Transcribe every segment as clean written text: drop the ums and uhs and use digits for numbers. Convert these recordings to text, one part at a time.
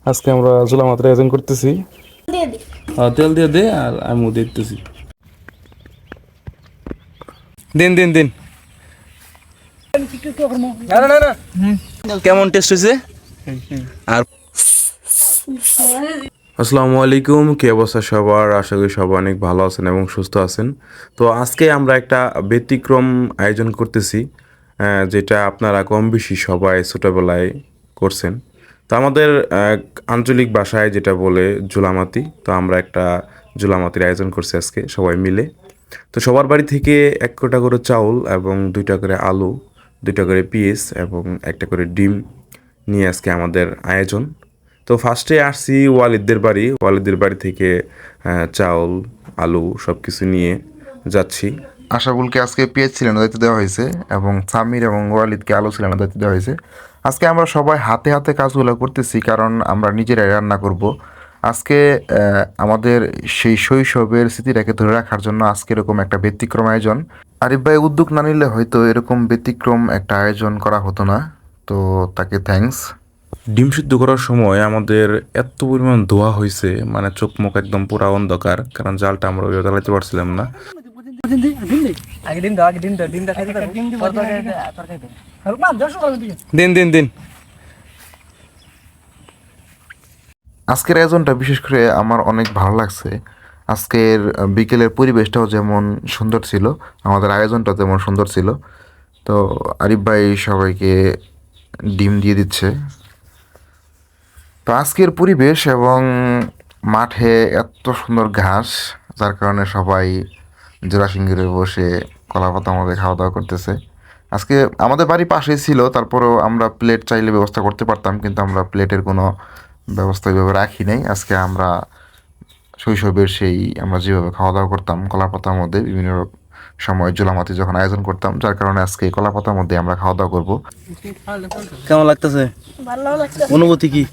আজকে আমরা জুলা মাত্রা আয়োজন করতেছি। দিয়ে দে। তেল দিয়ে দে আর আমি দিতেছি। দিন দিন দিন। কেমন টেস্ট হয়েছে? আর আসসালামু আলাইকুম, কি অবস্থা সবার? আশা করি সবাই অনেক ভালো আছেন এবং সুস্থ আছেন। তো আজকে আমরা একটা ব্যতিক্রম আয়োজন করতেছি, যেটা আপনারা কম বেশি সবাই ছোটোবেলায় করছেন। তো আমাদের আঞ্চলিক ভাষায় যেটা বলে জুলামাতি, তো আমরা একটা জুলামাতির আয়োজন করছি আজকে সবাই মিলে। তো সবার বাড়ি থেকে এক কোটা করে চাউল এবং 2টা করে আলু, 2টা করে পিস এবং একটা করে ডিম নিয়ে আজকে আমাদের আয়োজন। তো ফার্স্টে আসছি ওয়ালিদদের বাড়ি থেকে চাউল, আলু সব কিছু নিয়ে যাচ্ছি। আশাবুলকে আজকে পেঁয়াজ ছিলানোর দায়িত্ব দেওয়া হয়েছে এবং সামির এবং ওয়ালিদকে আলু ছিলানোর দায়িত্ব দেওয়া হয়েছে। আজকে আমরা সবাই হাতে হাতে কাজগুলো করতেছি, কারণ আমরা নিজেরাই রান্না করব। আজকে আমাদের সেই শৈশবের স্মৃতিটাকে ধরে রাখার জন্য আজকে এরকম একটা ব্যতিক্রম আয়োজন। আরিফ ভাই উদ্যোগ না নিলে হয়তো এরকম ব্যতিক্রম একটা আয়োজন করা হতো না। তো তাকে থ্যাঙ্কস। ডিম সিদ্ধ করার সময় আমাদের এত পরিমাণ ধোয়া হয়েছে, মানে চোখ মুখ একদম পুরা অন্ধকার, কারণ জালটা আমরা ওইভাবে জ্বালাতে পারছিলাম না। দিন দিন দিন। আজকের আয়োজনটা বিশেষ করে আমার অনেক ভালো লাগছে। আজকের বিকেলের পরিবেশটাও যেমন সুন্দর ছিল, আমাদের আয়োজনটাও তেমন সুন্দর ছিল। তো আরিফ ভাই সবাইকে ডিম দিয়ে দিচ্ছে। তো আজকের পরিবেশ এবং মাঠে এত সুন্দর ঘাস, যার কারণে সবাই জোড়াসিংহের বসে কলাপাতার মধ্যে খাওয়া দাওয়া করতেছে। আজকে আমাদের বাড়ি পাশেই ছিল, তারপরেও আমরা প্লেট চাইলে ব্যবস্থা করতে পারতাম, কিন্তু আমরা প্লেটের কোনো ব্যবস্থা ওইভাবে রাখি নাই। আজকে আমরা শৈশবের সেই আমরা যেভাবে খাওয়া দাওয়া করতাম কলাপাতার মধ্যে বিভিন্ন সময় জোলামাতি যখন আয়োজন করতাম, যার কারণে আজকে কলাপাতার মধ্যে আমরা খাওয়া দাওয়া করবো। কেমন লাগতেছে? ভালো লাগছে। অনুভূতি কি?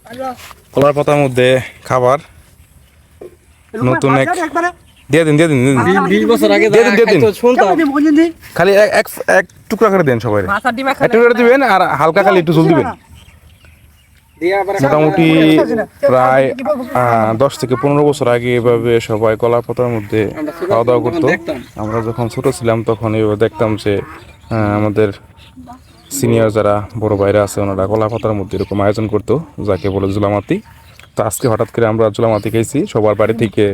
ভালো। কলার পাতার মধ্যে খাবার নতুন এক দিয়ে দিন দিয়ে দিন দিয়ে দিন 20 বছর আগে দিয়ে দিন দিয়ে দিন। শুনতাম খালি এক এক টুকরা করে দেন সবাই, এক টুকরা দিবেন আর হালকা খালি একটু ঝোল দিবেন। মোটামুটি প্রায় 10 থেকে 15 বছর আগে এভাবে সবাই কলার পাতার মধ্যে খাওয়া দাওয়া করতো। আমরা যখন ছোট ছিলাম তখন এভাবে দেখতাম যে আমাদের সিনিয়র যারা বড় ভাইরা আছে ওনারা কলা পাতার মধ্যে এরকম আয়োজন করতো, যাকে বলে জুলামাতি। তো আজকে হঠাৎ করে আমরা জুলামাতি খাইছি। সবার বাড়ি থেকে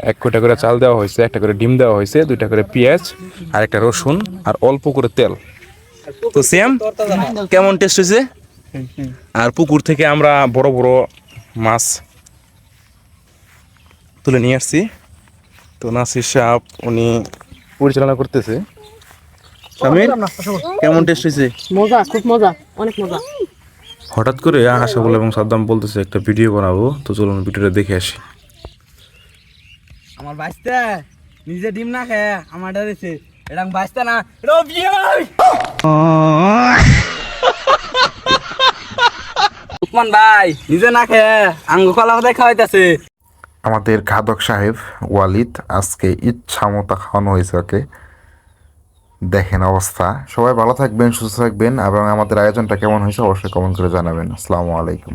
1 কোটা করে চাল দেওয়া হয়েছে, একটা করে ডিম দেওয়া হয়েছে, 2টা করে পেঁয়াজ আর একটা রসুন আর অল্প করে তেল। তো সেম কেমন টেস্ট হয়েছে? আর পুকুর থেকে আমরা বড় বড় মাছ তুলে নিয়ে আসছি। তো নাসির সাহেব উনি পরিচালনা করতেছে। সামির, কেমন টেস্ট হয়েছে? মজা, খুব মজা, অনেক মজা। হঠাৎ করে আশাবুল এবং সাদ্দাম বলতেছে একটা ভিডিও বানাবো, তো চলুন ভিডিওটা দেখে আসি। আমার বাইস্তা নিজে ডিম না খেয়ে আমার ডরেছে, এটা বাইস্তা না, এটা বিয়ে। উসমান ভাই নিজে না খেয়ে আঙ্গু কলা পাতায় খাওয়াইতেছে। আমাদের খাদক সাহেব ওয়ালিদ আজকে ইচ্ছা মতো খাওয়ানো হয়েছে ওকে। দেখেন অবস্থা। সবাই ভালো থাকবেন, সুস্থ থাকবেন এবং আমাদের আয়োজনটা কেমন হয়েছে অবশ্যই কমেন্ট করে জানাবেন। আসসালামু আলাইকুম।